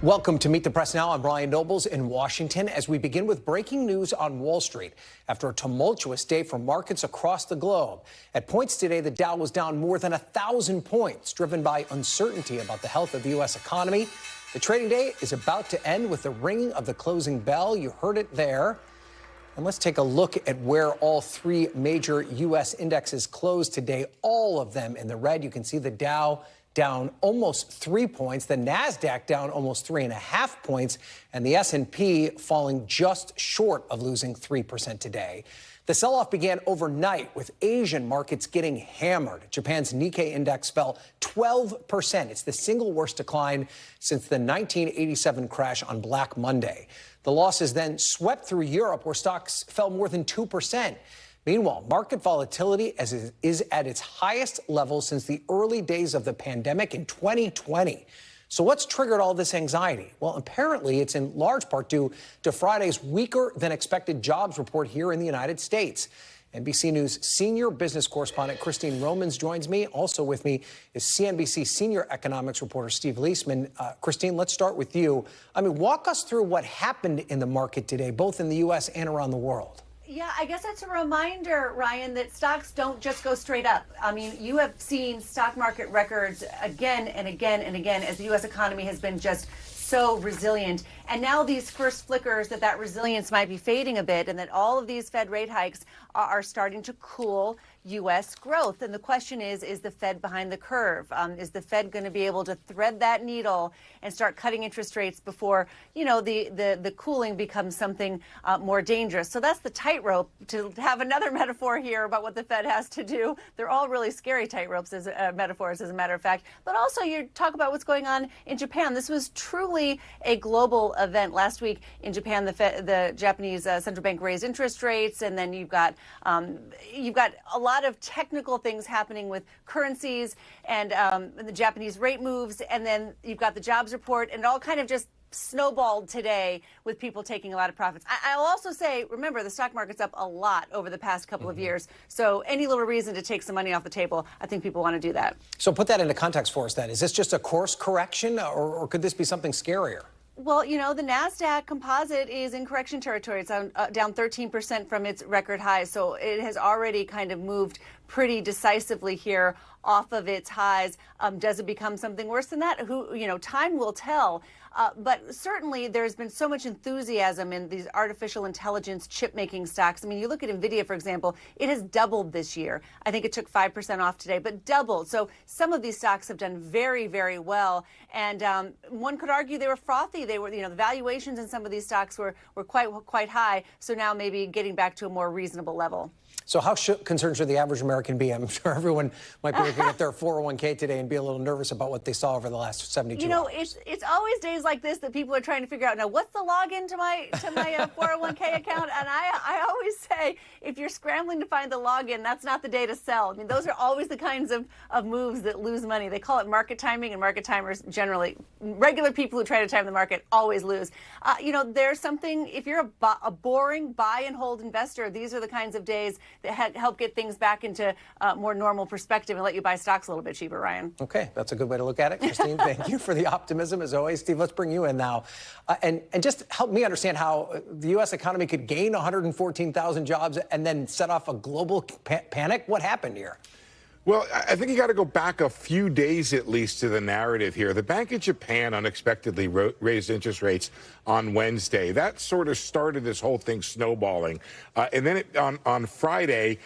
Welcome to Meet the Press Now. I'm Brian Nobles in Washington as we begin with breaking news on Wall Street after a tumultuous day for markets across the globe. At points today, the Dow was down more than 1,000 points, driven by uncertainty about the health of the U.S. economy. The trading day is about to end with the ringing of the closing bell. You heard it there. And let's take a look at where all three major U.S. indexes closed today, all of them in the red. You can see the Dow down almost 3 points, the NASDAQ down almost 3.5 points, and the S&P falling just short of losing 3% today. The sell-off began overnight with Asian markets getting hammered. Japan's Nikkei index fell 12%. It's the single worst decline since the 1987 crash on Black Monday. The losses then swept through Europe, where stocks fell more than 2%. Meanwhile, market volatility is at its highest level since the early days of the pandemic in 2020. So what's triggered all this anxiety? Well, apparently it's in large part due to Friday's weaker than expected jobs report here in the United States. NBC News senior business correspondent Christine Romans joins me. Also with me is CNBC senior economics reporter Steve Leisman. Christine, let's start with you. Walk us through what happened in the market today, both in the U.S. and around the world. Yeah, I guess that's a reminder, Ryan, that stocks don't just go straight up. You have seen stock market records again and again and again as the U.S. economy has been just so resilient. And now these first flickers that resilience might be fading a bit and that all of these Fed rate hikes are starting to cool U.S. growth. And the question is the Fed behind the curve? Is the Fed going to be able to thread that needle and start cutting interest rates before, the cooling becomes something more dangerous? So that's the tightrope. To have another metaphor here about what the Fed has to do. They're all really scary tightropes as metaphors, as a matter of fact. But also you talk about what's going on in Japan. This was truly a global event. Last week in Japan, the Japanese central bank raised interest rates, and then you've got a lot of technical things happening with currencies and the Japanese rate moves, and then you've got the jobs report, and it all kind of just snowballed today with people taking a lot of profits. I'll also say, remember, the stock market's up a lot over the past couple of years, so any little reason to take some money off the table, I think people want to do that. So put that into context for us then. Is this just a course correction, or could this be something scarier? Well, the NASDAQ composite is in correction territory. It's down 13% from its record high. So it has already kind of moved pretty decisively here off of its highs. Does it become something worse than that? Time will tell. But certainly there's been so much enthusiasm in these artificial intelligence chip-making stocks. You look at NVIDIA, for example, it has doubled this year. I think it took 5% off today, but doubled. So some of these stocks have done very, very well. And one could argue they were frothy. They were, the valuations in some of these stocks were quite high. So now maybe getting back to a more reasonable level. So how concerned should the average American be? I'm sure everyone might be looking at their 401k today and be a little nervous about what they saw over the last 72 hours. It's always days like this that people are trying to figure out, now, what's the login to my 401k account? And I always say, if you're scrambling to find the login, that's not the day to sell. Those are always the kinds of moves that lose money. They call it market timing, and market timers generally, regular people who try to time the market, always lose. There's something, if you're a boring buy and hold investor, these are the kinds of days that help get things back into more normal perspective and let you buy stocks a little bit cheaper, Ryan. Okay, that's a good way to look at it. Christine, thank you for the optimism, as always. Steve, let's bring you in now. And just help me understand how the U.S. economy could gain 114,000 jobs and then set off a global panic. What happened here? Well, I think you got to go back a few days at least to the narrative here. The Bank of Japan unexpectedly raised interest rates on Wednesday. That sort of started this whole thing snowballing. And then on Friday,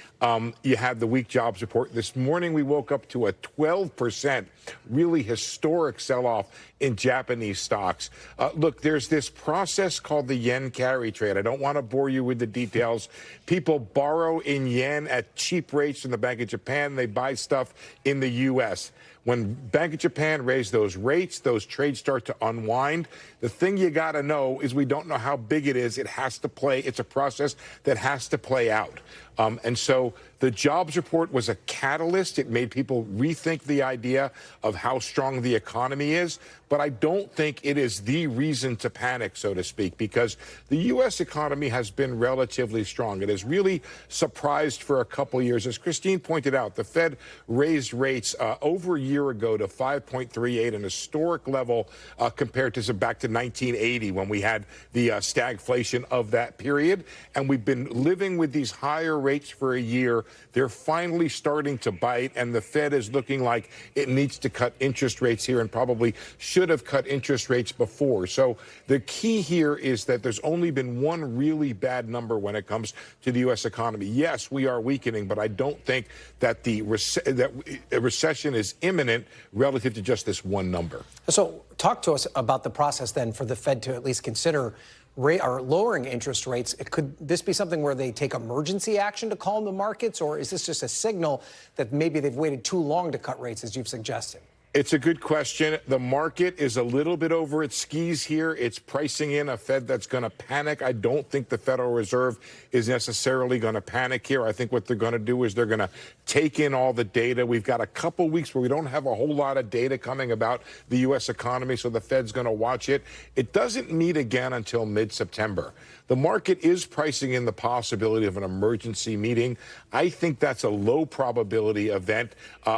you had the weak jobs report. This morning, we woke up to a 12% really historic sell-off in Japanese stocks. Look, there's this process called the yen carry trade. I don't want to bore you with the details. People borrow in yen at cheap rates from the Bank of Japan. They buy stuff in the U.S. When Bank of Japan raised those rates, those trades start to unwind. The thing you got to know is we don't know how big it is. It has to play. It's a process that has to play out. And so the jobs report was a catalyst. It made people rethink the idea of how strong the economy is. But I don't think it is the reason to panic, so to speak, because the U.S. economy has been relatively strong. It has really surprised for a couple years. As Christine pointed out, the Fed raised rates over a year ago to 5.38, an historic level compared to back to 1980 when we had the stagflation of that period. And we've been living with these higher rates for a year. They're finally starting to bite, and the Fed is looking like it needs to cut interest rates here and probably should have cut interest rates before. So the key here is that there's only been one really bad number when it comes to the U.S. economy. Yes, we are weakening, but I don't think that a recession is imminent relative to just this one number. So talk to us about the process then for the Fed to at least consider lowering interest rates. Could this be something where they take emergency action to calm the markets, or is this just a signal that maybe they've waited too long to cut rates, as you've suggested? It's a good question. The market is a little bit over its skis here. It's pricing in a Fed that's going to panic. I don't think the Federal Reserve is necessarily going to panic here. I think what they're going to do is they're going to take in all the data. We've got a couple weeks where we don't have a whole lot of data coming about the U.S. economy, so the Fed's going to watch it. It doesn't meet again until mid-September. The market is pricing in the possibility of an emergency meeting. I think that's a low probability event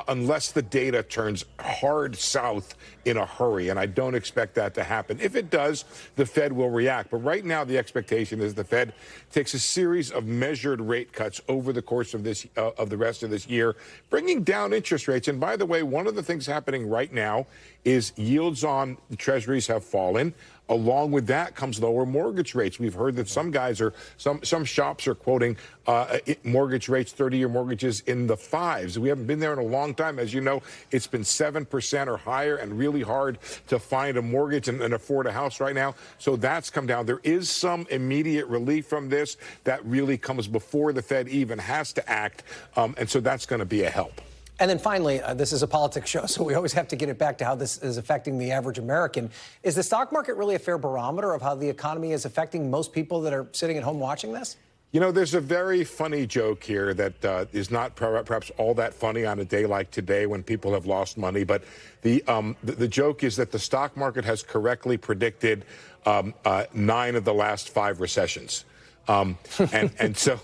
unless the data turns hard south in a hurry, and I don't expect that to happen. If it does, the Fed will react. But right now, the expectation is the Fed takes a series of measured rate cuts over the course of the rest of this year, bringing down interest rates. And by the way, one of the things happening right now is yields on the treasuries have fallen. Along with that comes lower mortgage rates. We've heard that some shops are quoting mortgage rates, 30-year mortgages in the fives. We haven't been there in a long time. As you know, it's been 7% or higher and really hard to find a mortgage and afford a house right now. So that's come down. There is some immediate relief from this that really comes before the Fed even has to act. And so that's going to be a help. And then finally, this is a politics show, so we always have to get it back to how this is affecting the average American. Is the stock market really a fair barometer of how the economy is affecting most people that are sitting at home watching this? You know, there's a very funny joke here that is not perhaps all that funny on a day like today when people have lost money. But the joke is that the stock market has correctly predicted 9 of the last 5 recessions. And so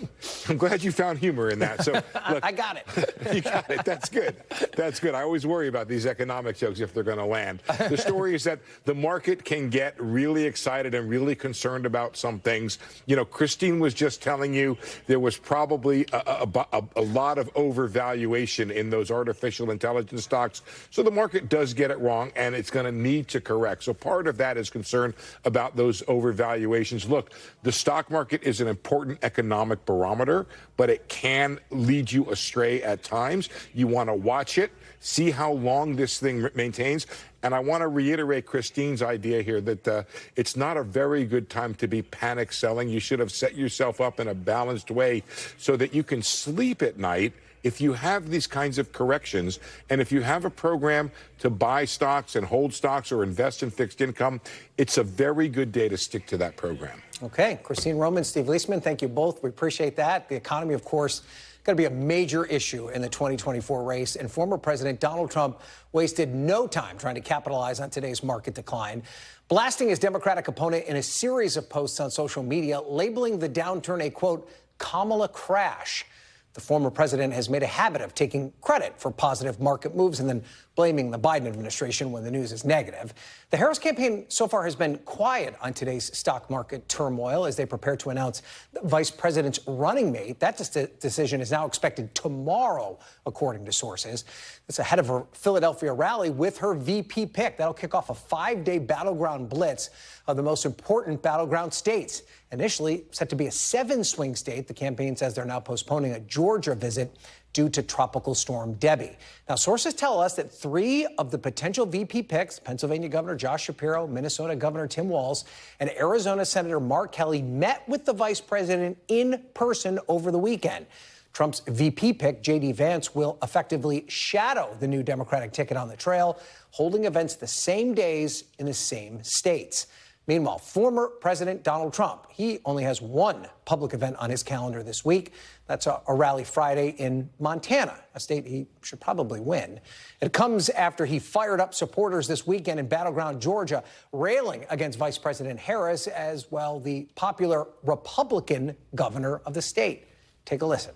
I'm glad you found humor in that. So look, I got it. You got it. That's good. That's good. I always worry about these economic jokes if they're going to land. The story is that the market can get really excited and really concerned about some things. You know, Christine was just telling you there was probably a lot of overvaluation in those artificial intelligence stocks. So the market does get it wrong, and it's going to need to correct. So part of that is concern about those overvaluations. Look, the stock market is an important economic barometer, but it can lead you astray at times. You want to watch it, see how long this thing maintains. And I want to reiterate Christine's idea here that it's not a very good time to be panic selling. You should have set yourself up in a balanced way so that you can sleep at night if you have these kinds of corrections, and if you have a program to buy stocks and hold stocks or invest in fixed income, it's a very good day to stick to that program. Okay. Christine Roman, Steve Leisman, thank you both. We appreciate that. The economy, of course, going to be a major issue in the 2024 race, and former President Donald Trump wasted no time trying to capitalize on today's market decline, blasting his Democratic opponent in a series of posts on social media, labeling the downturn a, quote, Kamala crash. The former president has made a habit of taking credit for positive market moves and then blaming the Biden administration when the news is negative. The Harris campaign so far has been quiet on today's stock market turmoil as they prepare to announce the vice president's running mate. That decision is now expected tomorrow, according to sources. It's ahead of her Philadelphia rally with her VP pick. That'll kick off a 5-day battleground blitz of the most important battleground states. Initially set to be a 7-swing state, the campaign says they're now postponing a Georgia visit due to Tropical Storm Debbie. Now, sources tell us that 3 of the potential VP picks, Pennsylvania Governor Josh Shapiro, Minnesota Governor Tim Walz, and Arizona Senator Mark Kelly, met with the vice president in person over the weekend. Trump's VP pick, J.D. Vance, will effectively shadow the new Democratic ticket on the trail, holding events the same days in the same states. Meanwhile, former President Donald Trump, he only has one public event on his calendar this week. That's a rally Friday in Montana, a state he should probably win. It comes after he fired up supporters this weekend in battleground Georgia, railing against Vice President Harris as well, the popular Republican governor of the state. Take a listen.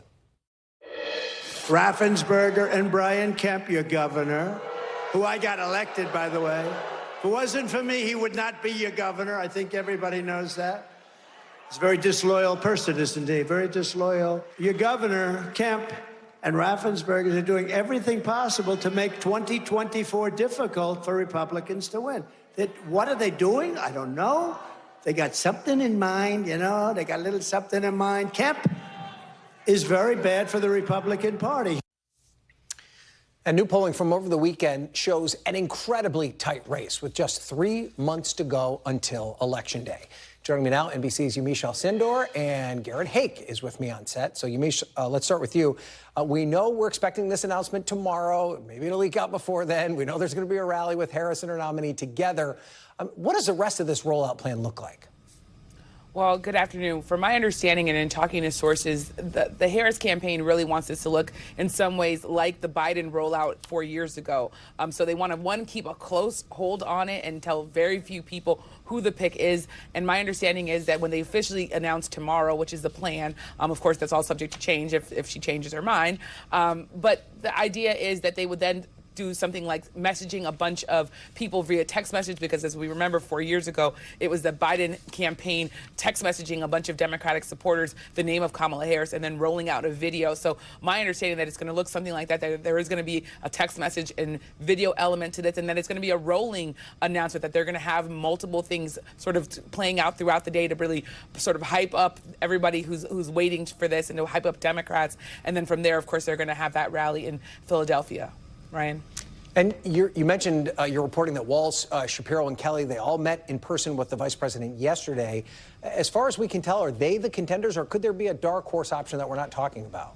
Raffensperger and Brian Kemp, your governor, who I got elected, by the way. If it wasn't for me, he would not be your governor. I think everybody knows that. He's a very disloyal person, isn't he? Very disloyal. Your governor, Kemp, and Raffensperger are doing everything possible to make 2024 difficult for Republicans to win. What are they doing? I don't know. They got something in mind, you know? They got a little something in mind. Kemp is very bad for the Republican Party. And new polling from over the weekend shows an incredibly tight race with just 3 months to go until Election Day. Joining me now, NBC's Yamiche Alcindor, and Garrett Hake is with me on set. So, Yamiche, let's start with you. We know we're expecting this announcement tomorrow. Maybe it'll leak out before then. We know there's going to be a rally with Harris and her nominee together. What does the rest of this rollout plan look like? Well, good afternoon. From my understanding and in talking to sources, the Harris campaign really wants this to look in some ways like the Biden rollout 4 years ago. So they want to, one, keep a close hold on it and tell very few people who the pick is. And my understanding is that when they officially announce tomorrow, which is the plan, of course, that's all subject to change if she changes her mind. But the idea is that they would then do something like messaging a bunch of people via text message, because as we remember 4 years ago, it was the Biden campaign text messaging a bunch of Democratic supporters the name of Kamala Harris and then rolling out a video. So my understanding that it's going to look something like that there is going to be a text message and video element to this, and then it's going to be a rolling announcement that they're going to have multiple things sort of playing out throughout the day to really sort of hype up everybody who's waiting for this and to hype up Democrats. And then from there, of course, they're going to have that rally in Philadelphia. Ryan. And you mentioned you're reporting that Walz, Shapiro, and Kelly, they all met in person with the vice president yesterday. As far as we can tell, are they the contenders, or could there be a dark horse option that we're not talking about?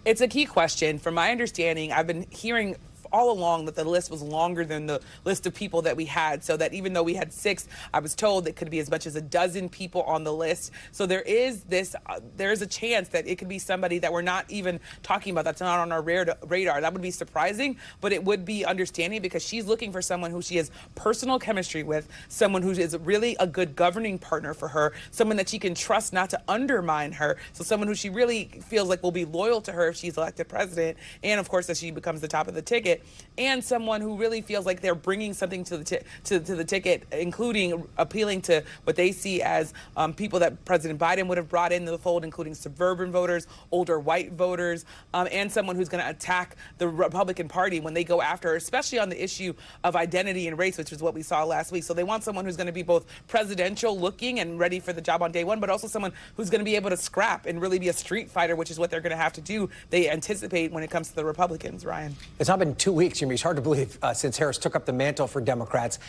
It's a key question. From my understanding, I've been hearing all along that the list was longer than the list of people that we had, so that even though we had 6, I was told it could be as much as a dozen people on the list. So there is a chance that it could be somebody that we're not even talking about, that's not on our radar. That would be surprising, but it would be understanding, because she's looking for someone who she has personal chemistry with, someone who is really a good governing partner for her, someone that she can trust not to undermine her, so someone who she really feels like will be loyal to her if she's elected president, and of course that she becomes the top of the ticket, and someone who really feels like they're bringing something to the ticket, including appealing to what they see as people that President Biden would have brought into the fold, including suburban voters, older white voters, and someone who's going to attack the Republican Party when they go after her, especially on the issue of identity and race, which is what we saw last week. So they want someone who's going to be both presidential looking and ready for the job on day one, but also someone who's going to be able to scrap and really be a street fighter, which is what they're going to have to do, they anticipate, when it comes to the Republicans. Ryan. It's not been 2 weeks, Jimmy. It's hard to believe since Harris took up the mantle for Democrats.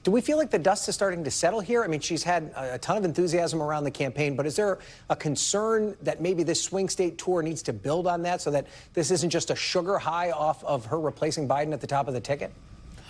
Do we feel like the dust is starting to settle here? I mean, she's had a ton of enthusiasm around the campaign, but is there a concern that maybe this swing state tour needs to build on that, so that this isn't just a sugar high off of her replacing Biden at the top of the ticket?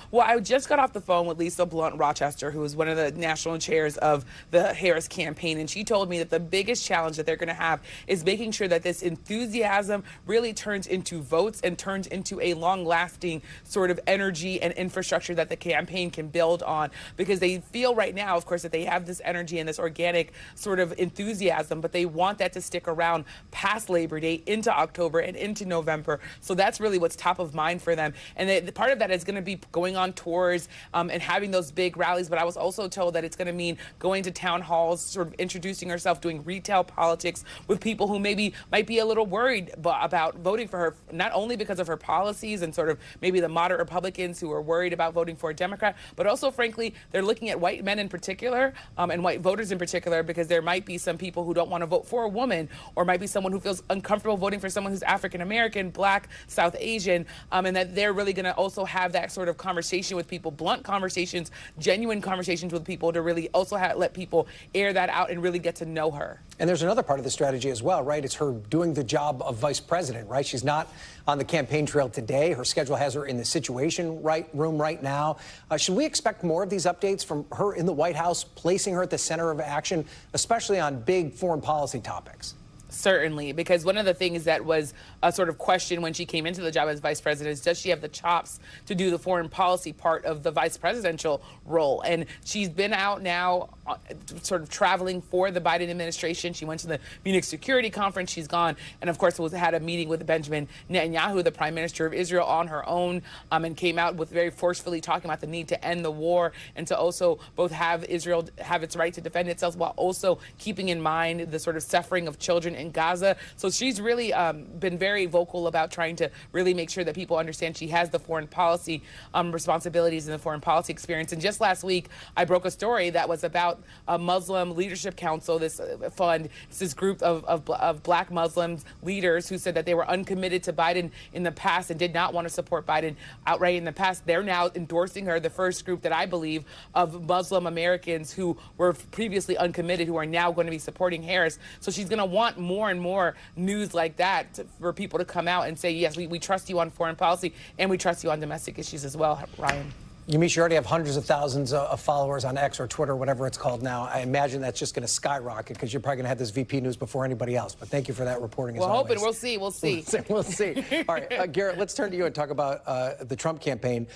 Well, I just got off the phone with Lisa Blunt Rochester, who is one of the national chairs of the Harris campaign, and she told me that the biggest challenge that they're going to have is making sure that this enthusiasm really turns into votes and turns into a long-lasting sort of energy and infrastructure that the campaign can build on, because they feel right now, of course, that they have this energy and this organic sort of enthusiasm, but they want that to stick around past Labor Day into October and into November. So that's really what's top of mind for them. And the part of that is going to be going on tours and having those big rallies, but I was also told that it's going to mean going to town halls, sort of introducing herself, doing retail politics with people who maybe might be a little worried about voting for her, not only because of her policies and sort of maybe the moderate Republicans who are worried about voting for a Democrat, but also, frankly, they're looking at white men in particular and white voters in particular, because there might be some people who don't want to vote for a woman, or might be someone who feels uncomfortable voting for someone who's African American, Black, South Asian, and that they're really going to also have that sort of conversation conversation with people, blunt conversations, genuine conversations with people to really also let people air that out and really get to know her. And there's another part of the strategy as well, right? It's her doing the job of vice president, right? She's not on the campaign trail today. Her schedule has her in the Situation room right now. Should we expect more of these updates from her in the White House, placing her at the center of action, especially on big foreign policy topics? Certainly, because one of the things that was a sort of question when she came into the job as vice president is, does she have the chops to do the foreign policy part of the vice presidential role? And she's been out now sort of traveling for the Biden administration. She went to the Munich Security Conference. She's gone and, of course, had a meeting with Benjamin Netanyahu, the prime minister of Israel, on her own, and came out with very forcefully talking about the need to end the war and to also both have Israel have its right to defend itself while also keeping in mind the sort of suffering of children in Gaza. So she's really been very vocal about trying to really make sure that people understand she has the foreign policy responsibilities and the foreign policy experience. And just last week, I broke a story that was about a Muslim Leadership Council, this fund. It's this group of black Muslims leaders who said that they were uncommitted to Biden in the past and did not want to support Biden outright in the past. They're now endorsing her, the first group that I believe of Muslim Americans who were previously uncommitted, who are now going to be supporting Harris. So she's going to want more and more news like that for people to come out and say, yes, we trust you on foreign policy and we trust you on domestic issues as well, Ryan. Yamiche, you already have hundreds of thousands of followers on X or Twitter, whatever it's called now. I imagine that's just going to skyrocket because you're probably going to have this VP news before anybody else. But thank you for that reporting as always. We're hoping. We'll see. We'll see. We'll see. All right, Garrett, let's turn to you and talk about the Trump campaign.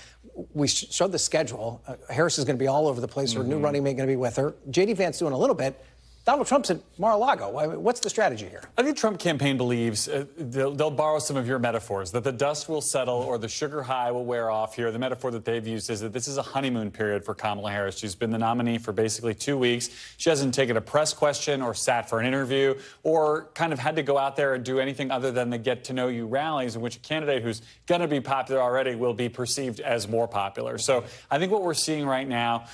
We showed the schedule. Harris is going to be all over the place. Her new running mate going to be with her. J.D. Vance doing a little bit. Donald Trump's at Mar-a-Lago. What's the strategy here? I think the Trump campaign believes, they'll borrow some of your metaphors, that the dust will settle or the sugar high will wear off here. The metaphor that they've used is that this is a honeymoon period for Kamala Harris. She's been the nominee for basically 2 weeks. She hasn't taken a press question or sat for an interview or kind of had to go out there and do anything other than the get-to-know-you rallies in which a candidate who's going to be popular already will be perceived as more popular. So I think what we're seeing right now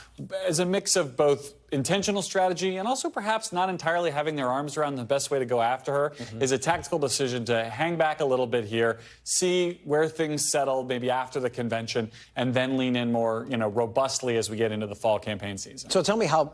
is a mix of both intentional strategy and also perhaps not entirely having their arms around the best way to go after her is a tactical decision to hang back a little bit here, see where things settle maybe after the convention, and then lean in more, robustly as we get into the fall campaign season. So tell me how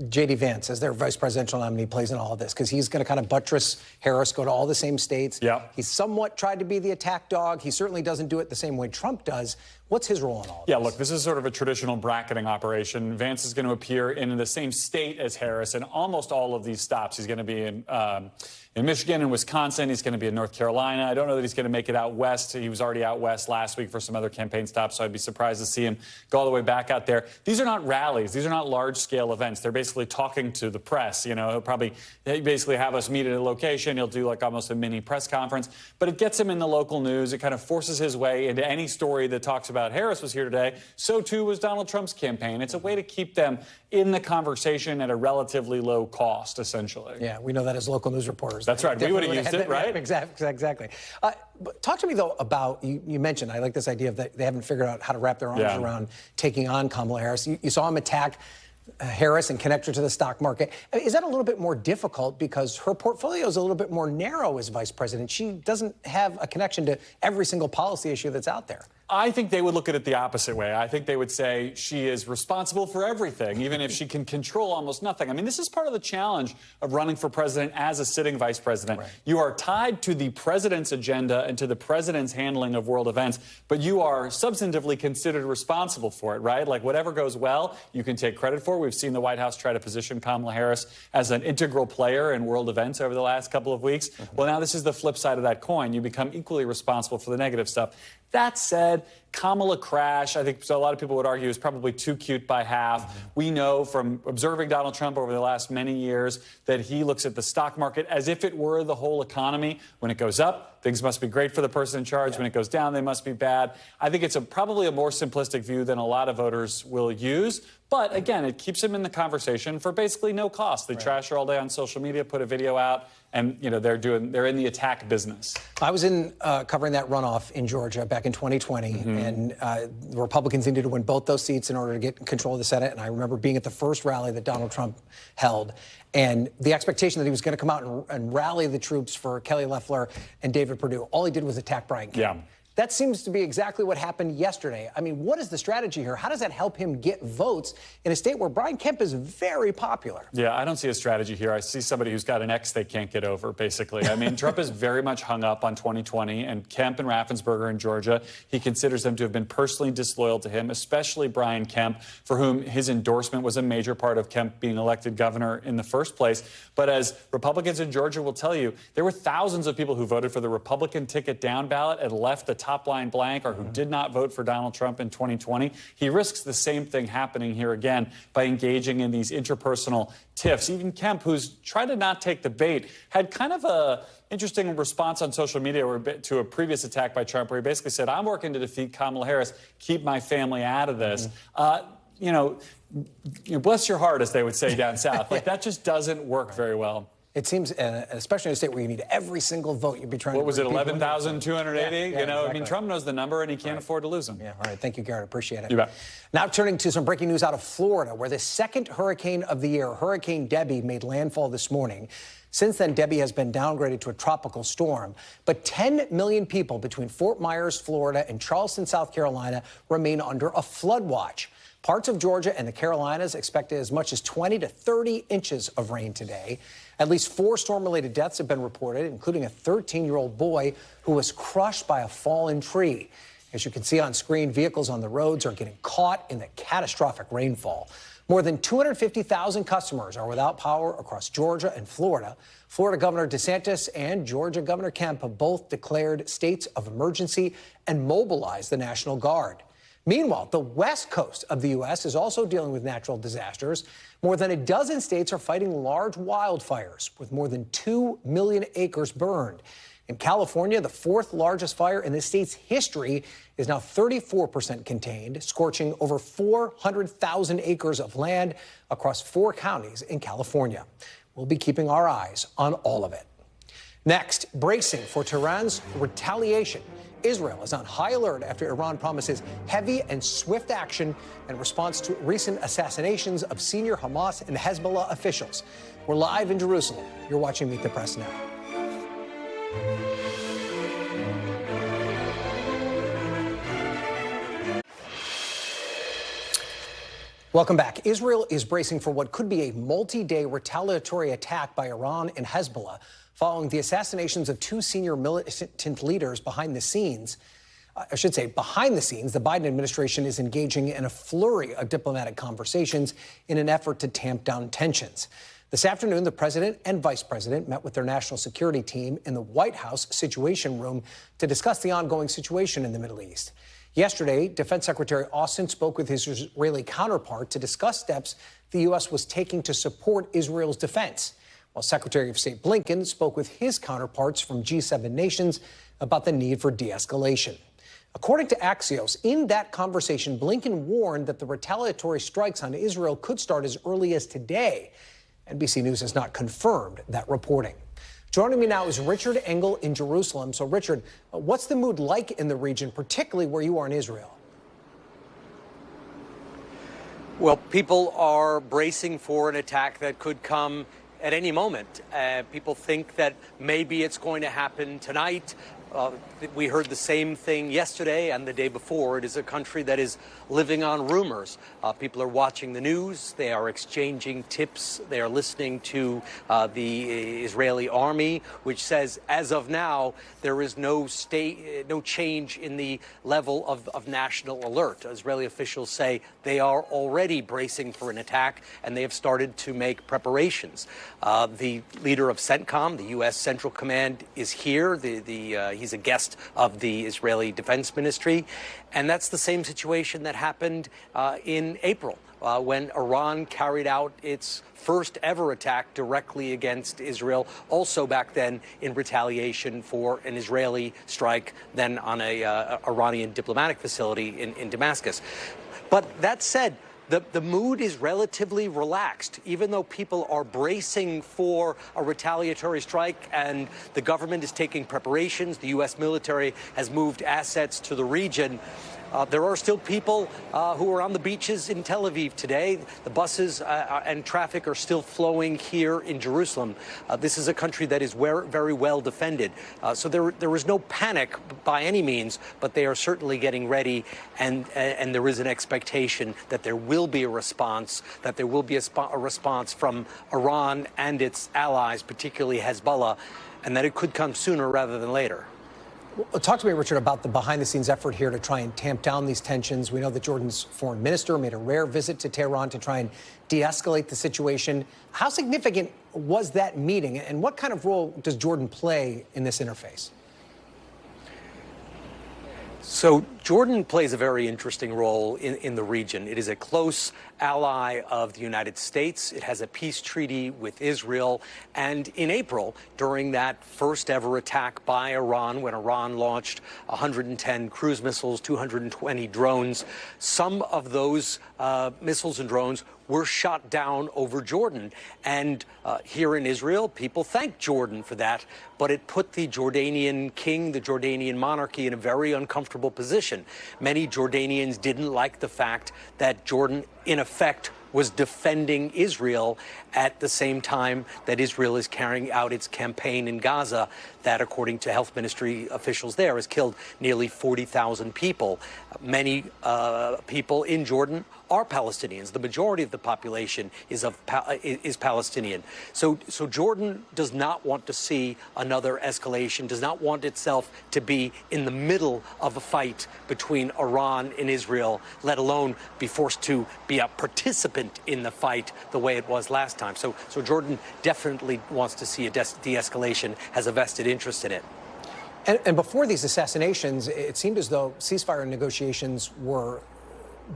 J.D. Vance, as their vice presidential nominee, plays in all of this, because he's going to kind of buttress Harris, go to all the same states. Yep. He's somewhat tried to be the attack dog. He certainly doesn't do it the same way Trump does. What's his role in all of this? Yeah, look, this is sort of a traditional bracketing operation. Vance is going to appear in the same state as Harris in almost all of these stops. He's going to be in Michigan and Wisconsin. He's going to be in North Carolina. I don't know that he's going to make it out west. He was already out west last week for some other campaign stops, so I'd be surprised to see him go all the way back out there. These are not rallies. These are not large-scale events. They're basically talking to the press. He'll basically have us meet at a location. He'll do like almost a mini press conference, but it gets him in the local news. It kind of forces his way into any story that talks about Harris was here today. So, too, was Donald Trump's campaign. It's a way to keep them in the conversation at a relatively low cost, essentially. Yeah, we know that as local news reporters. That's right. We would have used it, right? Exactly. But talk to me, though, about, you mentioned, I like this idea of that they haven't figured out how to wrap their arms around taking on Kamala Harris. You saw him attack Harris and connect her to the stock market. Is that a little bit more difficult because her portfolio is a little bit more narrow as vice president? She doesn't have a connection to every single policy issue that's out there. I think they would look at it the opposite way. I think they would say she is responsible for everything, even if she can control almost nothing. I mean, this is part of the challenge of running for president as a sitting vice president. Right. You are tied to the president's agenda and to the president's handling of world events, but you are substantively considered responsible for it, right? Like whatever goes well, you can take credit for. We've seen the White House try to position Kamala Harris as an integral player in world events over the last couple of weeks. Well, now this is the flip side of that coin. You become equally responsible for the negative stuff. That said, Kamala crash, I think so a lot of people would argue, is probably too cute by half. We know from observing Donald Trump over the last many years that he looks at the stock market as if it were the whole economy. When it goes up, things must be great for the person in charge. When it goes down, they must be bad. I think it's probably a more simplistic view than a lot of voters will use. But again, it keeps him in the conversation for basically no cost. They trash her all day on social media, put a video out, and they're in the attack business. I was in covering that runoff in Georgia back in 2020, and the Republicans needed to win both those seats in order to get control of the Senate. And I remember being at the first rally that Donald Trump held, and the expectation that he was going to come out and rally the troops for Kelly Loeffler and David Perdue. All he did was attack Brian Kemp. Yeah. That seems to be exactly what happened yesterday. I mean, what is the strategy here? How does that help him get votes in a state where Brian Kemp is very popular? Yeah, I don't see a strategy here. I see somebody who's got an ex they can't get over, basically. I mean, Trump is very much hung up on 2020, and Kemp and Raffensperger in Georgia, he considers them to have been personally disloyal to him, especially Brian Kemp, for whom his endorsement was a major part of Kemp being elected governor in the first place. But as Republicans in Georgia will tell you, there were thousands of people who voted for the Republican ticket down ballot and left the top line blank, or who did not vote for Donald Trump in 2020. He risks the same thing happening here again by engaging in these interpersonal tiffs. Even Kemp, who's tried to not take the bait, had kind of a interesting response on social media to a previous attack by Trump, where he basically said, I'm working to defeat Kamala Harris, keep my family out of this. You know, bless your heart, as they would say down south. Like, that just doesn't work very well. It seems, especially in a state where you need every single vote, you'd be trying to... What was it, 11,280? Yeah, you know, exactly. I mean, Trump knows the number, and he can't afford to lose them. Yeah, all right. Thank you, Garrett. Appreciate it. You bet. Now turning to some breaking news out of Florida, where the second hurricane of the year, Hurricane Debbie, made landfall this morning. Since then, Debbie has been downgraded to a tropical storm. But 10 million people between Fort Myers, Florida, and Charleston, South Carolina, remain under a flood watch. Parts of Georgia and the Carolinas expect as much as 20 to 30 inches of rain today. At least 4 storm-related deaths have been reported, including a 13-year-old boy who was crushed by a fallen tree. As you can see on screen, vehicles on the roads are getting caught in the catastrophic rainfall. More than 250,000 customers are without power across Georgia and Florida. Florida Governor DeSantis and Georgia Governor Kemp have both declared states of emergency and mobilized the National Guard. Meanwhile, the west coast of the U.S. is also dealing with natural disasters. More than a dozen states are fighting large wildfires, with more than 2 million acres burned. In California, the 4th largest fire in the state's history is now 34% contained, scorching over 400,000 acres of land across 4 counties in California. We'll be keeping our eyes on all of it. Next, bracing for Tehran's retaliation. Israel is on high alert after Iran promises heavy and swift action in response to recent assassinations of senior Hamas and Hezbollah officials. We're live in Jerusalem. You're watching Meet the Press now. Welcome back. Israel is bracing for what could be a multi-day retaliatory attack by Iran and Hezbollah following the assassinations of 2 senior militant leaders behind the scenes. Behind the scenes, the Biden administration is engaging in a flurry of diplomatic conversations in an effort to tamp down tensions. This afternoon, the president and vice president met with their national security team in the White House Situation Room to discuss the ongoing situation in the Middle East. Yesterday, Defense Secretary Austin spoke with his Israeli counterpart to discuss steps the U.S. was taking to support Israel's defense, while Secretary of State Blinken spoke with his counterparts from G7 nations about the need for de-escalation. According to Axios, in that conversation, Blinken warned that the retaliatory strikes on Israel could start as early as today. NBC News has not confirmed that reporting. Joining me now is Richard Engel in Jerusalem. So, Richard, what's the mood like in the region, particularly where you are in Israel? Well, people are bracing for an attack that could come at any moment. People think that maybe it's going to happen tonight. We heard the same thing yesterday and the day before. It is a country that is living on rumors. People are watching the news. They are exchanging tips. They are listening to the Israeli army, which says, as of now, there is no change in the level of national alert. Israeli officials say they are already bracing for an attack, and they have started to make preparations. The leader of CENTCOM, the U.S. Central Command, is here. He's a guest of the Israeli Defense Ministry. And that's the same situation that happened in April when Iran carried out its first ever attack directly against Israel, also back then in retaliation for an Israeli strike then on a Iranian diplomatic facility in Damascus. But that said, the mood is relatively relaxed, even though people are bracing for a retaliatory strike and the government is taking preparations. The U.S. military has moved assets to the region. There are still people who are on the beaches in Tel Aviv today. The buses and traffic are still flowing here in Jerusalem. This is a country that is very well defended. So there is no panic by any means, but they are certainly getting ready, and there is an expectation that there will be a response, that there will be a response from Iran and its allies, particularly Hezbollah, and that it could come sooner rather than later. Well, talk to me, Richard, about the behind-the-scenes effort here to try and tamp down these tensions. We know that Jordan's foreign minister made a rare visit to Tehran to try and de-escalate the situation. How significant was that meeting, and what kind of role does Jordan play in this interface? So Jordan plays a very interesting role in the region. It is a close ally of the United States. It has a peace treaty with Israel. And in April, during that first ever attack by Iran, when Iran launched 110 cruise missiles, 220 drones, some of those missiles and drones were shot down over Jordan. And here in Israel, people thank Jordan for that, but it put the Jordanian king, the Jordanian monarchy, in a very uncomfortable position. Many Jordanians didn't like the fact that Jordan, in effect, was defending Israel at the same time that Israel is carrying out its campaign in Gaza that, according to health ministry officials there, has killed nearly 40,000 people. Many people in Jordan are Palestinians. The majority of the population is Palestinian. So Jordan does not want to see another escalation, does not want itself to be in the middle of a fight between Iran and Israel, let alone be forced to be a participant in the fight the way it was last time. So Jordan definitely wants to see a de-escalation, has a vested interest in it. And before these assassinations, it seemed as though ceasefire negotiations were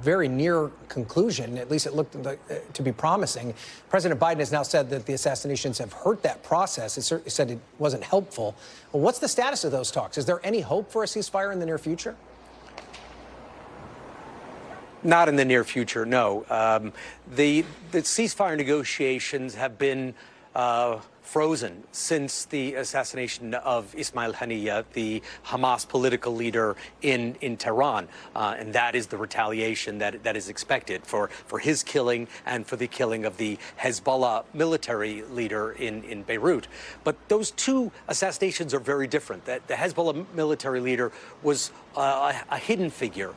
very near conclusion. At least it looked to be promising. President Biden has now said that the assassinations have hurt that process. It certainly said it wasn't helpful. Well, what's the status of those talks? Is there any hope for a ceasefire in the near future? Not in the near future, no. The ceasefire negotiations have been frozen since the assassination of Ismail Haniyeh, the Hamas political leader in Tehran. And that is the retaliation that is expected for his killing and for the killing of the Hezbollah military leader in Beirut. But those two assassinations are very different. The Hezbollah military leader was a hidden figure,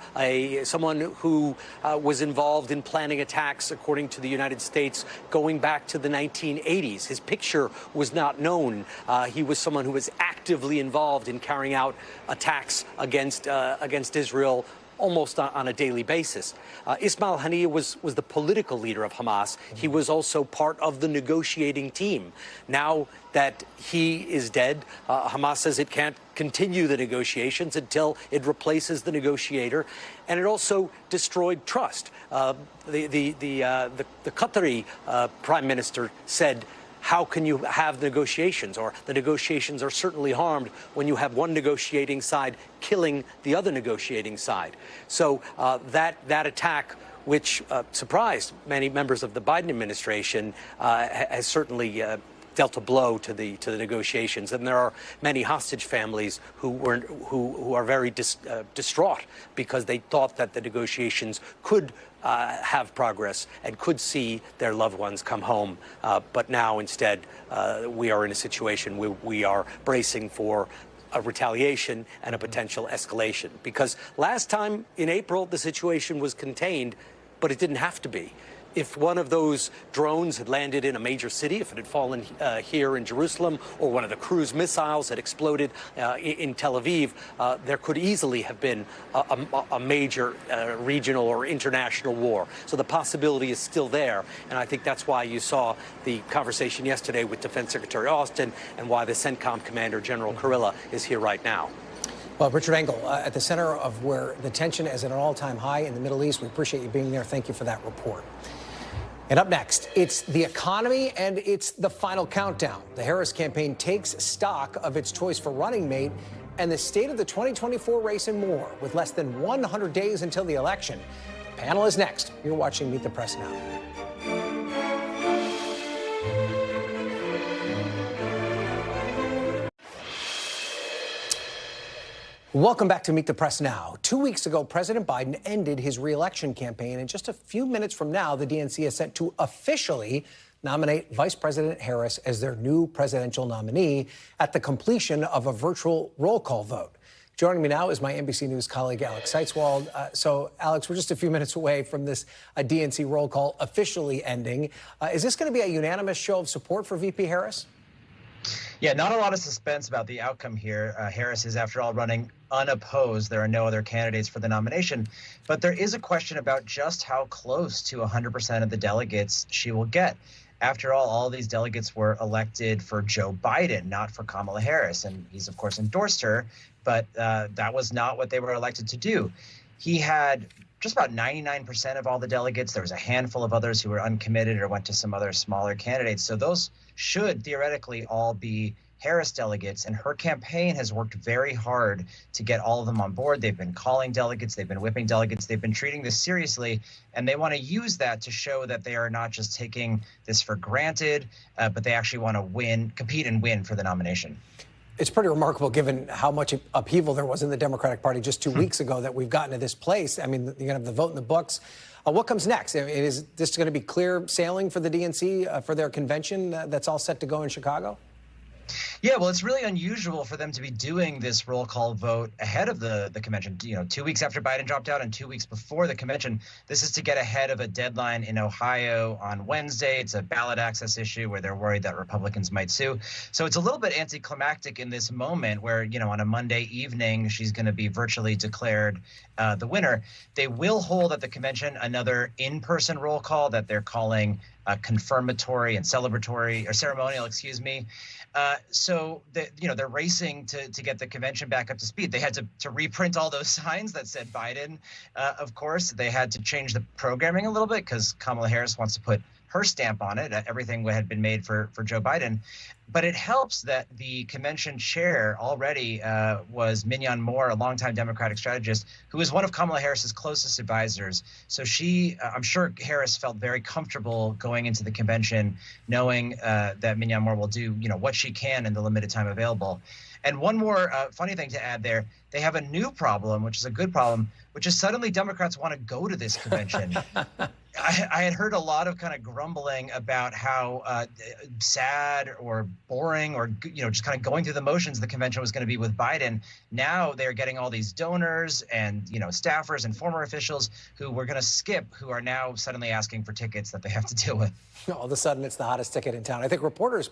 someone who was involved in planning attacks, according to the United States, going back to the 1980s. His picture was not known. He was someone who was actively involved in carrying out attacks against Israel almost on a daily basis. Ismail Haniyeh was the political leader of Hamas. He was also part of the negotiating team. Now that he is dead, Hamas says it can't continue the negotiations until it replaces the negotiator, and it also destroyed trust. The Qatari prime minister said, how can you have negotiations? Or the negotiations are certainly harmed when you have one negotiating side killing the other negotiating side. So that attack, which surprised many members of the Biden administration, has certainly dealt a blow to the negotiations. And there are many hostage families who are very distraught because they thought that the negotiations could have progress and could see their loved ones come home. But now instead, we are in a situation where we are bracing for a retaliation and a potential escalation. Because last time in April, the situation was contained, but it didn't have to be. If one of those drones had landed in a major city, if it had fallen here in Jerusalem, or one of the cruise missiles had exploded in Tel Aviv, there could easily have been a major regional or international war. So the possibility is still there. And I think that's why you saw the conversation yesterday with Defense Secretary Austin and why the CENTCOM commander, General Kurilla, is here right now. Well, Richard Engel, at the center of where the tension is at an all-time high in the Middle East. We appreciate you being there. Thank you for that report. And up next, it's the economy and it's the final countdown. The Harris campaign takes stock of its choice for running mate and the state of the 2024 race and more. With less than 100 days until the election. The panel is next. You're watching Meet the Press Now. Welcome back to Meet the Press Now. 2 weeks ago, President Biden ended his re-election campaign, and just a few minutes from now, the DNC is set to officially nominate Vice President Harris as their new presidential nominee at the completion of a virtual roll call vote. Joining me now is my NBC News colleague, Alex Seitzwald. So, Alex, we're just a few minutes away from this DNC roll call officially ending. Is this going to be a unanimous show of support for VP Harris? Yeah, not a lot of suspense about the outcome here. Harris is, after all, running unopposed. There are no other candidates for the nomination. But there is a question about just how close to 100% of the delegates she will get. After all these delegates were elected for Joe Biden, not for Kamala Harris. And he's, of course, endorsed her. But that was not what they were elected to do. He had just about 99% of all the delegates. There was a handful of others who were uncommitted or went to some other smaller candidates. So those should theoretically all be Harris delegates, and her campaign has worked very hard to get all of them on board. They've been calling delegates, they've been whipping delegates, they've been treating this seriously, and they want to use that to show that they are not just taking this for granted, but they actually want to win, compete and win for the nomination. It's pretty remarkable, given how much upheaval there was in the Democratic Party just 2 weeks ago, that we've gotten to this place. I mean, you're going to have the vote in the books. What comes next? I mean, is this going to be clear sailing for the DNC for their convention that's all set to go in Chicago? Yeah, well, it's really unusual for them to be doing this roll call vote ahead of the convention. 2 weeks after Biden dropped out and 2 weeks before the convention. This is to get ahead of a deadline in Ohio on Wednesday. It's a ballot access issue where they're worried that Republicans might sue. So it's a little bit anticlimactic in this moment where, on a Monday evening, she's going to be virtually declared the winner. They will hold at the convention another in-person roll call that they're calling confirmatory and celebratory, or ceremonial, excuse me. So they're racing to get the convention back up to speed. They had to reprint all those signs that said Biden. Of course, they had to change the programming a little bit because Kamala Harris wants to put her stamp on it. Everything had been made for Joe Biden. But it helps that the convention chair already was Mignon Moore, a longtime Democratic strategist, who is one of Kamala Harris's closest advisors. So I'm sure Harris felt very comfortable going into the convention, knowing that Mignon Moore will do, what she can in the limited time available. And one more funny thing to add there, they have a new problem, which is a good problem, which is suddenly Democrats want to go to this convention. I had heard a lot of kind of grumbling about how sad or boring or, just kind of going through the motions the convention was going to be with Biden. Now they're getting all these donors and, staffers and former officials who were going to skip, who are now suddenly asking for tickets that they have to deal with. All of a sudden, it's the hottest ticket in town. I think reporters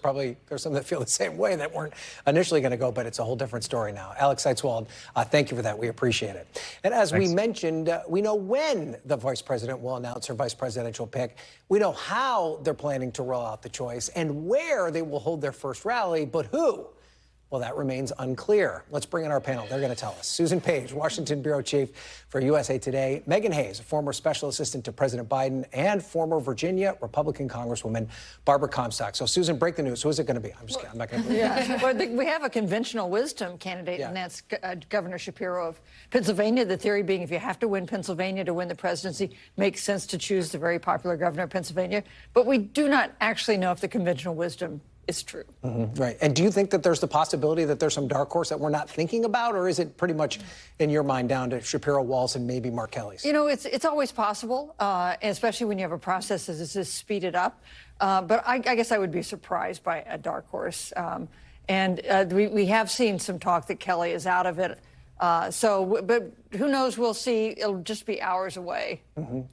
there's some that feel the same way, that weren't initially going to go, but it's a whole different story now. Alex Seitzwald, thank you for that. We appreciate it. And as we mentioned, we know when the vice president will announce her vice presidential pick. We know how they're planning to roll out the choice and where they will hold their first rally, but who? Well, that remains unclear. Let's bring in our panel. They're going to tell us. Susan Page, Washington Bureau Chief for USA Today. Megan Hayes, a former special assistant to President Biden, and former Virginia Republican Congresswoman Barbara Comstock. So, Susan, break the news. Who is it going to be? I'm just kidding. I'm not going to. Yeah. Well, we have a conventional wisdom candidate, and that's Governor Shapiro of Pennsylvania. The theory being, if you have to win Pennsylvania to win the presidency, makes sense to choose the very popular governor of Pennsylvania. But we do not actually know if the conventional wisdom is true. Right. And do you think that there's the possibility that there's some dark horse that we're not thinking about, or is it pretty much, in your mind, down to Shapiro, Walz, and maybe Mark Kelly's? It's always possible, especially when you have a process that is this speeded up. But I guess I would be surprised by a dark horse. We have seen some talk that Kelly is out of it. But who knows? We'll see. It'll just be hours away.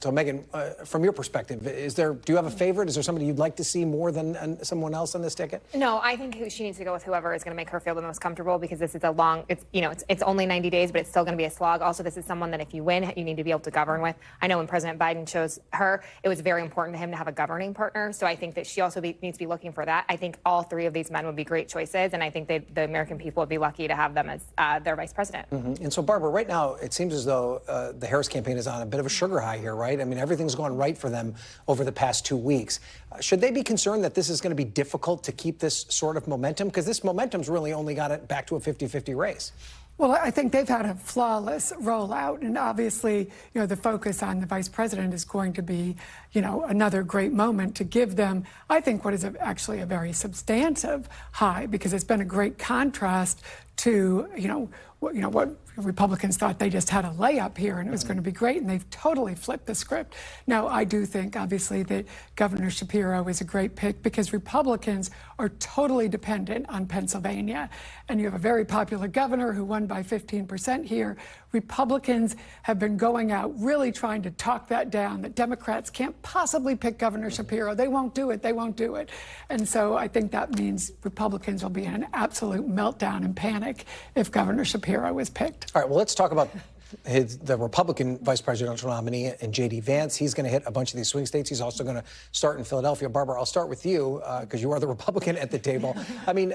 So, Megan, from your perspective, do you have a favorite? Is there somebody you'd like to see more than someone else on this ticket? No, I think she needs to go with whoever is going to make her feel the most comfortable, because this is it's only 90 days, but it's still going to be a slog. Also, this is someone that if you win, you need to be able to govern with. I know when President Biden chose her, it was very important to him to have a governing partner. So I think that she also needs to be looking for that. I think all three of these men would be great choices, and I think the American people would be lucky to have them as their vice president. And so, Barbara, right now, it seems as though the Harris campaign is on a bit of a sugar high here, right? I mean, everything's gone right for them over the past 2 weeks. Should they be concerned that this is going to be difficult to keep this sort of momentum? Because this momentum's really only got it back to a 50-50 race. Well, I think they've had a flawless rollout, and obviously, the focus on the vice president is going to be, another great moment to give them, I think, what is actually a very substantive high, because it's been a great contrast to, what Republicans thought they just had a layup here and it was going to be great, and they've totally flipped the script. Now, I do think, obviously, that Governor Shapiro is a great pick because Republicans are totally dependent on Pennsylvania. And you have a very popular governor who won by 15% here. Republicans have been going out really trying to talk that down, that Democrats can't possibly pick Governor Shapiro. They won't do it. They won't do it. And so I think that means Republicans will be in an absolute meltdown and panic if Governor Shapiro is picked. All right, well, let's talk about the Republican vice presidential nominee and J.D. Vance. He's going to hit a bunch of these swing states. He's also going to start in Philadelphia. Barbara, I'll start with you because you are the Republican at the table. I mean,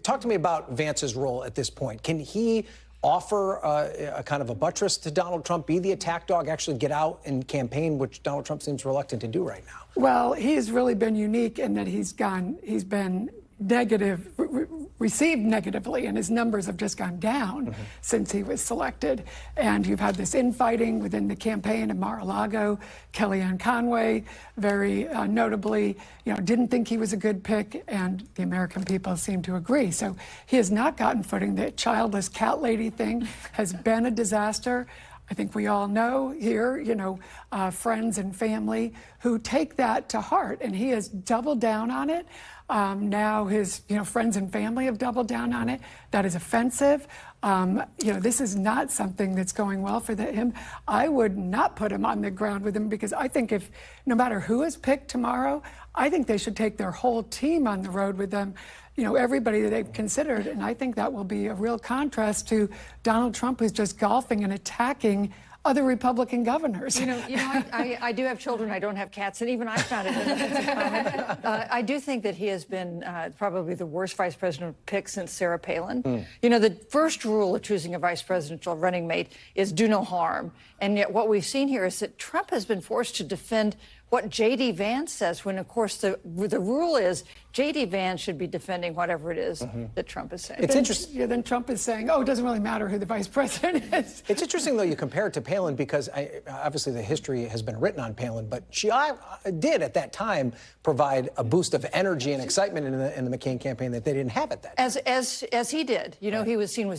talk to me about Vance's role at this point. Can he offer a kind of a buttress to Donald Trump, be the attack dog, actually get out and campaign, which Donald Trump seems reluctant to do right now? Well, he's really been unique in that he's been negative, received negatively, and his numbers have just gone down since he was selected. And you've had this infighting within the campaign in Mar-a-Lago. Kellyanne Conway, very notably, didn't think he was a good pick, and the American people seem to agree. So he has not gotten footing. The childless cat lady thing has been a disaster. I think we all know here, friends and family who take that to heart, and he has doubled down on it. Now his, friends and family have doubled down on it. That is offensive. This is not something that's going well for him. I would not put him on the ground with him because I think if, no matter who is picked tomorrow, I think they should take their whole team on the road with them. Everybody that they've considered, and I think that will be a real contrast to Donald Trump, who's just golfing and attacking other Republican governors. I do have children. I don't have cats, and even I found it an offensive comment. I do think that he has been probably the worst vice president pick since Sarah Palin. The first rule of choosing a vice presidential running mate is do no harm. And yet what we've seen here is that Trump has been forced to defend what J.D. Vance says, when, of course, the rule is J.D. Vance should be defending whatever it is that Trump is saying. It's interesting. Yeah, then Trump is saying, it doesn't really matter who the vice president is. It's interesting, though, you compare it to Palin because obviously the history has been written on Palin, but she did at that time provide a boost of energy and excitement in the McCain campaign that they didn't have at that time. As he did. He was seen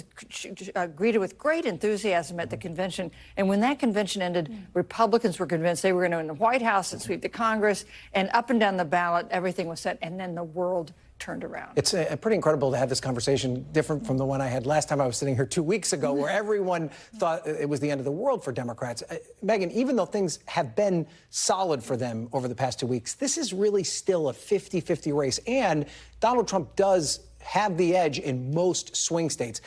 greeted with great enthusiasm at the convention. And when that convention ended, Republicans were convinced they were going to win the White House and sweep the Congress, and up and down the ballot, everything was set, and then the world turned around. It's pretty incredible to have this conversation, different from the one I had last time I was sitting here 2 weeks ago, where everyone thought it was the end of the world for Democrats. Megyn, even though things have been solid for them over the past 2 weeks, this is really still a 50-50 race, and Donald Trump does have the edge in most swing states.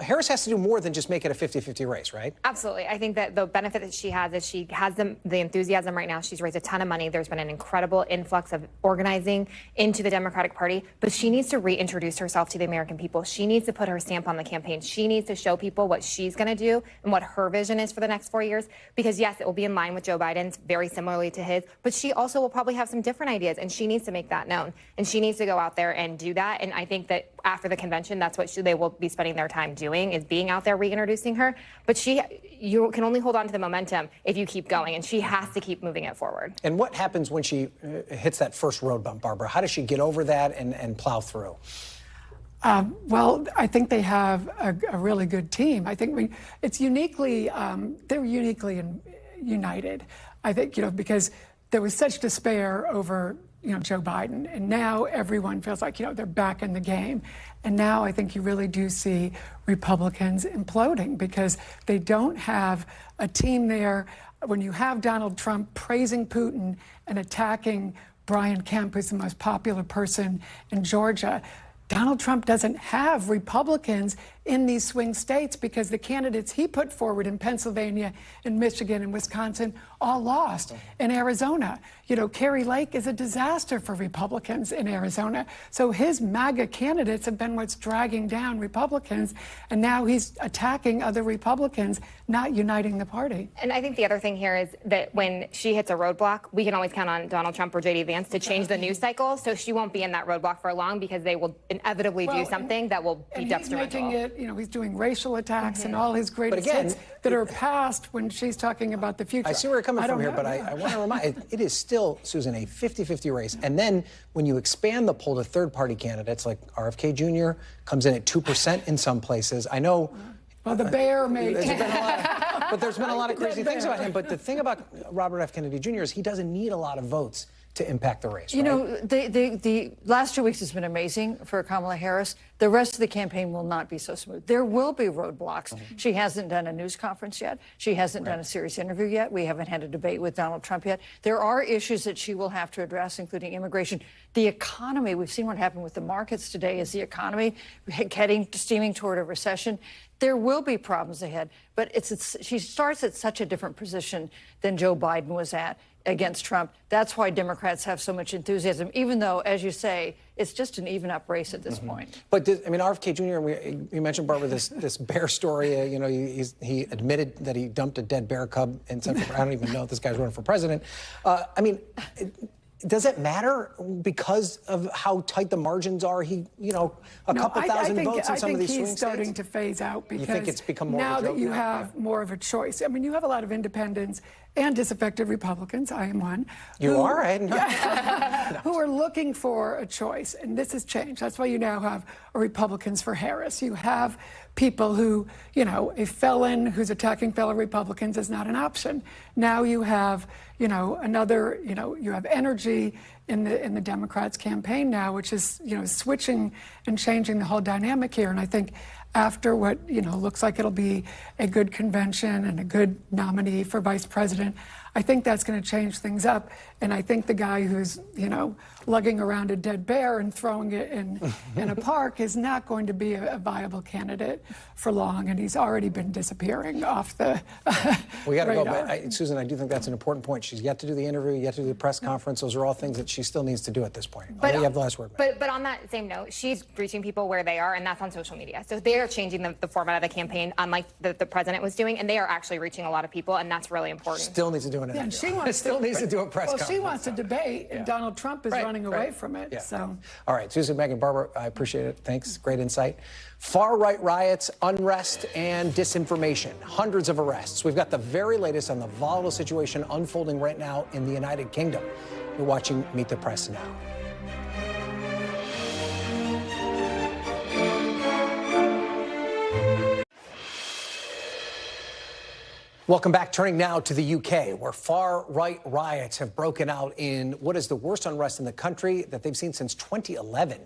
Harris has to do more than just make it a 50-50 race, right? Absolutely. I think that the benefit that she has is she has the enthusiasm right now. She's raised a ton of money. There's been an incredible influx of organizing into the Democratic Party, but she needs to reintroduce herself to the American people. She needs to put her stamp on the campaign. She needs to show people what she's going to do and what her vision is for the next 4 years, because yes, it will be in line with Joe Biden's, very similarly to his, but she also will probably have some different ideas, and she needs to make that known. And she needs to go out there and do that. And I think that after the convention, that's what they will be spending their time doing, is being out there reintroducing her. But you can only hold on to the momentum if you keep going, and she has to keep moving it forward. And what happens when she hits that first road bump, Barbara? How does she get over that and plow through? Well, I think they have a really good team. I think it's uniquely, they're uniquely united. I think, because there was such despair over Joe Biden, and now everyone feels like, they're back in the game. And now I think you really do see Republicans imploding because they don't have a team there. When you have Donald Trump praising Putin and attacking Brian Kemp, who's the most popular person in Georgia, Donald Trump doesn't have Republicans in these swing states because the candidates he put forward in Pennsylvania, in Michigan, and Wisconsin all lost. In Arizona, Kari Lake is a disaster for Republicans in Arizona. So his MAGA candidates have been what's dragging down Republicans, and now he's attacking other Republicans, not uniting the party. And I think the other thing here is that when she hits a roadblock, we can always count on Donald Trump or J.D. Vance to change the news cycle. So she won't be in that roadblock for long because they will inevitably do something that will be detrimental. He's doing racial attacks and all his greatest hits that are past when she's talking about the future. I see where you're coming from here, but I want to remind it is still, Susan, a 50-50 race. And then when you expand the poll to third-party candidates like RFK Jr. comes in at 2% in some places. I know Well, the bear may. But there's been a lot of crazy things about him. But the thing about Robert F. Kennedy Jr. is he doesn't need a lot of votes to impact the race. You right? know, the last 2 weeks has been amazing for Kamala Harris. The rest of the campaign will not be so smooth. There will be roadblocks. She hasn't done a news conference yet. She hasn't done a serious interview yet. We haven't had a debate with Donald Trump yet. There are issues that she will have to address, including immigration. The economy, we've seen what happened with the markets today. Is the economy steaming toward a recession? There will be problems ahead, but she starts at such a different position than Joe Biden was at against Trump. That's why Democrats have so much enthusiasm, even though, as you say, it's just an even-up race at this point. But, I mean, RFK Jr., you mentioned, Barbara, this bear story. You know, he admitted that he dumped a dead bear cub in Central. I don't even know if this guy's running for president. I mean, does it matter because of how tight the margins are? A couple thousand votes in some of these swing states? I think he's starting to phase out because you think it's become more now of a joke that you have more of a choice. I mean, you have a lot of independents and disaffected Republicans. I am one. You are, right? Who are looking for a choice, and this has changed. That's why you now have Republicans for Harris. You have people who, a felon who's attacking fellow Republicans is not an option. Now you have, you have energy in the Democrats' campaign now, which is, switching and changing the whole dynamic here. And I think after what, looks like it'll be a good convention and a good nominee for vice president, I think that's going to change things up. And I think the guy who's, lugging around a dead bear and throwing it in a park is not going to be a viable candidate for long. And he's already been disappearing off the We got to go. radar. But Susan, I do think that's an important point. She's yet to do the interview, yet to do the press conference. Those are all things that she still needs to do at this point. I'll let you have the last word. But on that same note, she's reaching people where they are, and that's on social media. So they are changing the format of the campaign, unlike the president was doing, and they are actually reaching a lot of people, and that's really important. Still needs to do an interview. And she wants still needs to do a press well, conference. she wants to debate, and Donald Trump is running away from it. Yeah. So. All right, Susan, Megan, Barbara, I appreciate it. Thanks. Great insight. Far-right riots, unrest, and disinformation. Hundreds of arrests. We've got the very latest on the volatile situation unfolding right now in the United Kingdom. You're watching Meet the Press now. Welcome back. Turning now to the UK, where far-right riots have broken out in what is the worst unrest in the country that they've seen since 2011.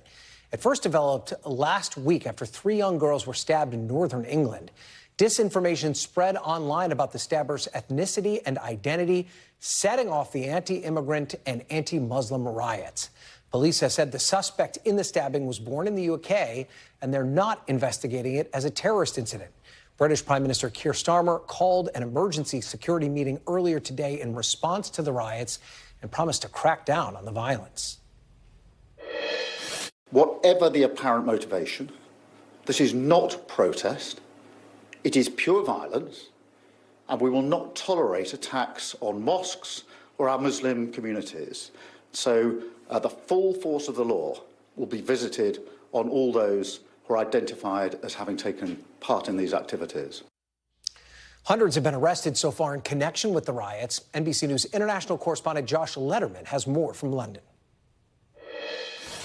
It first developed last week after 3 young girls were stabbed in northern England. Disinformation spread online about the stabbers' ethnicity and identity, setting off the anti-immigrant and anti-Muslim riots. Police have said the suspect in the stabbing was born in the UK, and they're not investigating it as a terrorist incident. British Prime Minister Keir Starmer called an emergency security meeting earlier today in response to the riots and promised to crack down on the violence. Whatever the apparent motivation, this is not protest. It is pure violence, and we will not tolerate attacks on mosques or our Muslim communities. So the full force of the law will be visited on all those who are identified as having taken part in these activities. Hundreds have been arrested so far in connection with the riots. NBC News international correspondent Josh Letterman has more from London.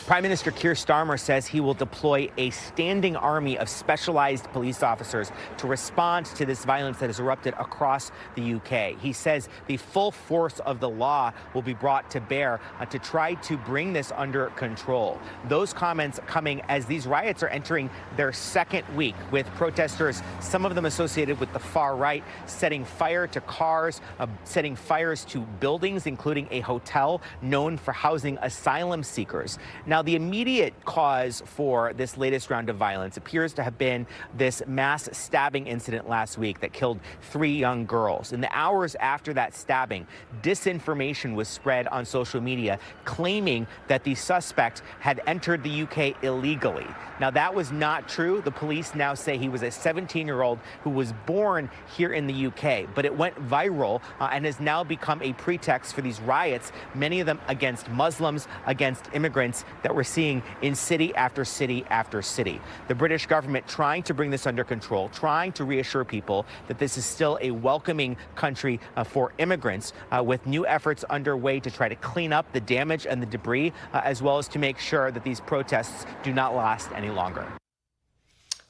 Prime Minister Keir Starmer says he will deploy a standing army of specialized police officers to respond to this violence that has erupted across the UK. He says the full force of the law will be brought to bear to try to bring this under control. Those comments coming as these riots are entering their second week, with protesters, some of them associated with the far right, setting fire to cars, setting fires to buildings, including a hotel known for housing asylum seekers. Now, the immediate cause for this latest round of violence appears to have been this mass stabbing incident last week that killed 3 young girls. In the hours after that stabbing, disinformation was spread on social media claiming that the suspect had entered the UK illegally. Now, that was not true. The police now say he was a 17-year-old who was born here in the UK, but it went viral and has now become a pretext for these riots, many of them against Muslims, against immigrants, that we're seeing in city after city after city. The British government trying to bring this under control, trying to reassure people that this is still a welcoming country for immigrants, with new efforts underway to try to clean up the damage and the debris, as well as to make sure that these protests do not last any longer.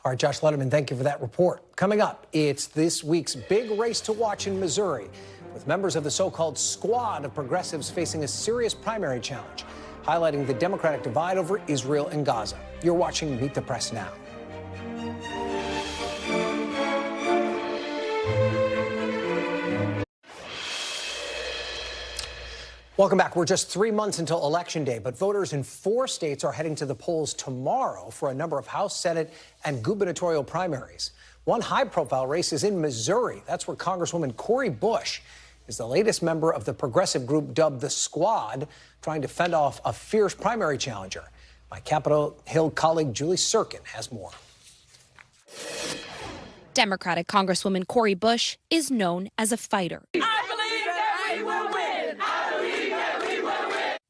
All right, Josh Letterman, thank you for that report. Coming up, it's this week's big race to watch in Missouri, with members of the so-called squad of progressives facing a serious primary challenge, highlighting the Democratic divide over Israel and Gaza. You're watching Meet the Press now. Welcome back. We're just 3 months until Election Day, but voters in 4 states are heading to the polls tomorrow for a number of House, Senate, and gubernatorial primaries. One high-profile race is in Missouri. That's where Congresswoman Cori Bush is the latest member of the progressive group dubbed the Squad, trying to fend off a fierce primary challenger. My Capitol Hill colleague Julie Sirkin has more. Democratic Congresswoman Cori Bush is known as a fighter.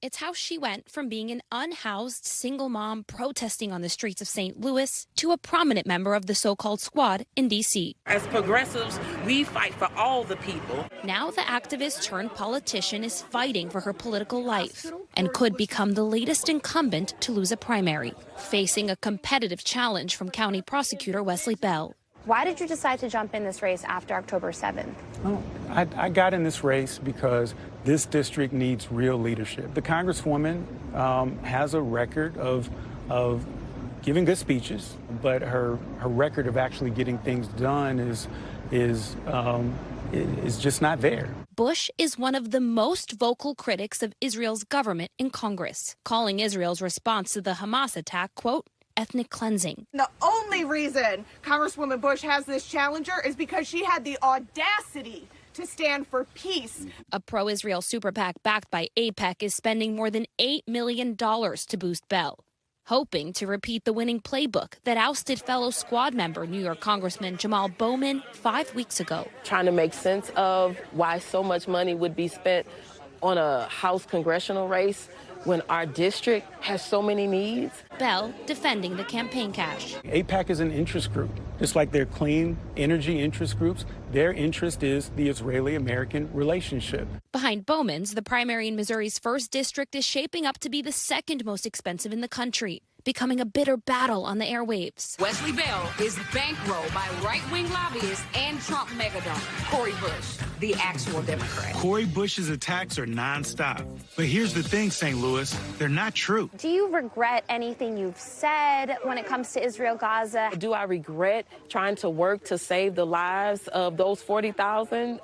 It's how she went from being an unhoused single mom protesting on the streets of St. Louis to a prominent member of the so-called Squad in D.C. As progressives, we fight for all the people. Now the activist turned politician is fighting for her political life and could become the latest incumbent to lose a primary, facing a competitive challenge from County Prosecutor Wesley Bell. Why did you decide to jump in this race after October 7th? Well, I got in this race because this district needs real leadership. The Congresswoman has a record of giving good speeches, but her record of actually getting things done is just not there. Bush is one of the most vocal critics of Israel's government in Congress, calling Israel's response to the Hamas attack, quote, ethnic cleansing. The only reason Congresswoman Bush has this challenger is because she had the audacity to stand for peace. A pro-Israel super PAC backed by AIPAC is spending more than $8 million to boost Bell, hoping to repeat the winning playbook that ousted fellow Squad member New York Congressman Jamal Bowman 5 weeks ago. Trying to make sense of why so much money would be spent on a House congressional race when our district has so many needs. Bell defending the campaign cash. AIPAC is an interest group. Just like their clean energy interest groups, their interest is the Israeli-American relationship. Behind Bowman's, the primary in Missouri's 1st district is shaping up to be the 2nd most expensive in the country, becoming a bitter battle on the airwaves. Wesley Bell is bankrolled by right-wing lobbyists and Trump megadonor Cori Bush, the actual Democrat. Cori Bush's attacks are nonstop. But here's the thing, St. Louis, they're not true. Do you regret anything you've said when it comes to Israel-Gaza? Do I regret trying to work to save the lives of those 40,000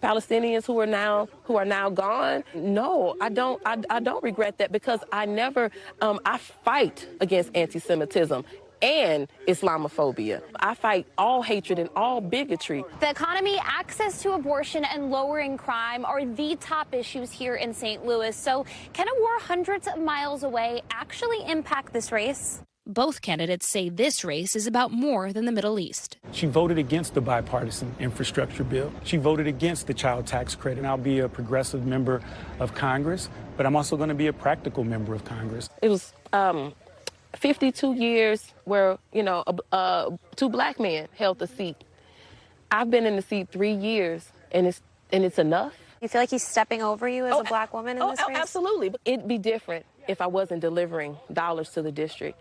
Palestinians who are now gone? No, I don't. I don't regret that because I never. I fight against anti-Semitism and Islamophobia. I fight all hatred and all bigotry. The economy, access to abortion, and lowering crime are the top issues here in St. Louis. So can a war hundreds of miles away actually impact this race? Both candidates say this race is about more than the Middle East. She voted against the bipartisan infrastructure bill. She voted against the child tax credit. And I'll be a progressive member of Congress, but I'm also going to be a practical member of Congress. It was 52 years where, 2 black men held the seat. I've been in the seat 3 years, and it's enough. You feel like he's stepping over you as a black woman in this race? Absolutely. It'd be different if I wasn't delivering dollars to the district.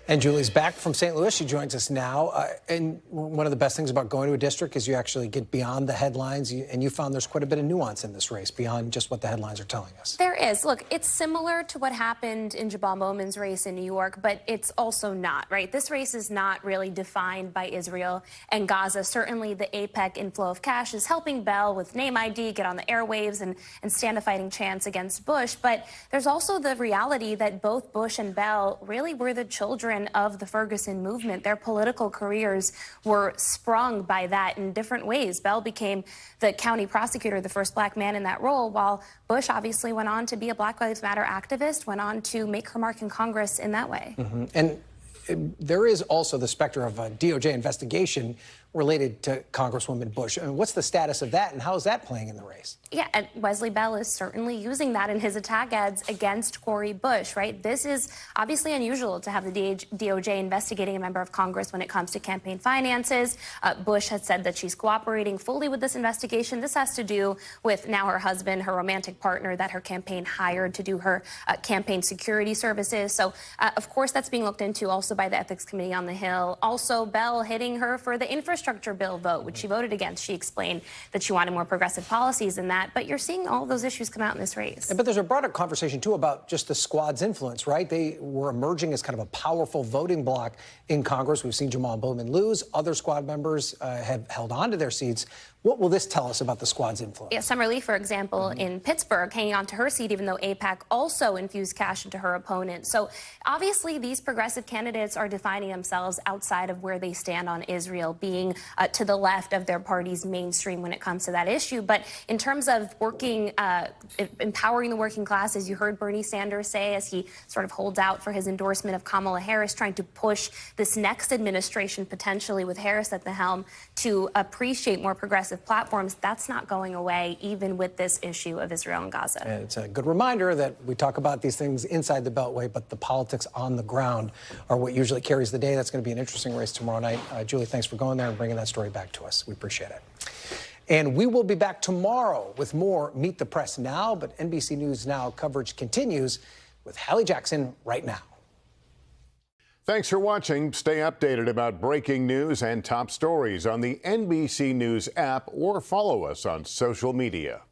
And Julie's back from St. Louis. She joins us now. And one of the best things about going to a district is you actually get beyond the headlines. And you found there's quite a bit of nuance in this race beyond just what the headlines are telling us. There is. Look, it's similar to what happened in Jamal Bowman's race in New York, but it's also not, right? This race is not really defined by Israel and Gaza. Certainly the AIPAC inflow of cash is helping Bell with name ID, get on the airwaves, and stand a fighting chance against Bush. But there's also the reality that both Bush and Bell really were the children of the Ferguson movement. Their political careers were sprung by that in different ways. Bell became the county prosecutor, the first black man in that role, while Bush obviously went on to be a Black Lives Matter activist, went on to make her mark in Congress in that way. Mm-hmm. And there is also the specter of a DOJ investigation, related to Congresswoman Bush. I mean, what's the status of that, and how is that playing in the race? Yeah, and Wesley Bell is certainly using that in his attack ads against Cori Bush, right? This is obviously unusual to have the DOJ investigating a member of Congress when it comes to campaign finances. Bush has said that she's cooperating fully with this investigation. This has to do with now her husband, her romantic partner that her campaign hired to do her campaign security services. So, of course, that's being looked into also by the Ethics Committee on the Hill. Also, Bell hitting her for the infrastructure bill vote, which she voted against. She explained that she wanted more progressive policies in that. But you're seeing all of those issues come out in this race. But there's a broader conversation, too, about just the squad's influence, right? They were emerging as kind of a powerful voting bloc in Congress. We've seen Jamal Bowman lose. Other squad members have held on to their seats. What will this tell us about the squad's influence? Yeah, Summer Lee, for example, in Pittsburgh, hanging on to her seat, even though AIPAC also infused cash into her opponent. So obviously, these progressive candidates are defining themselves outside of where they stand on Israel, being to the left of their party's mainstream when it comes to that issue. But in terms of working, empowering the working class, as you heard Bernie Sanders say, as he sort of holds out for his endorsement of Kamala Harris, trying to push this next administration, potentially with Harris at the helm, to appreciate more progressive platforms, that's not going away, even with this issue of Israel and Gaza. And it's a good reminder that we talk about these things inside the Beltway, but the politics on the ground are what usually carries the day. That's going to be an interesting race tomorrow night. Julie, thanks for going there and bringing that story back to us. We appreciate it. And we will be back tomorrow with more Meet the Press Now, but NBC News Now coverage continues with Hallie Jackson right now. Thanks for watching. Stay updated about breaking news and top stories on the NBC News app or follow us on social media.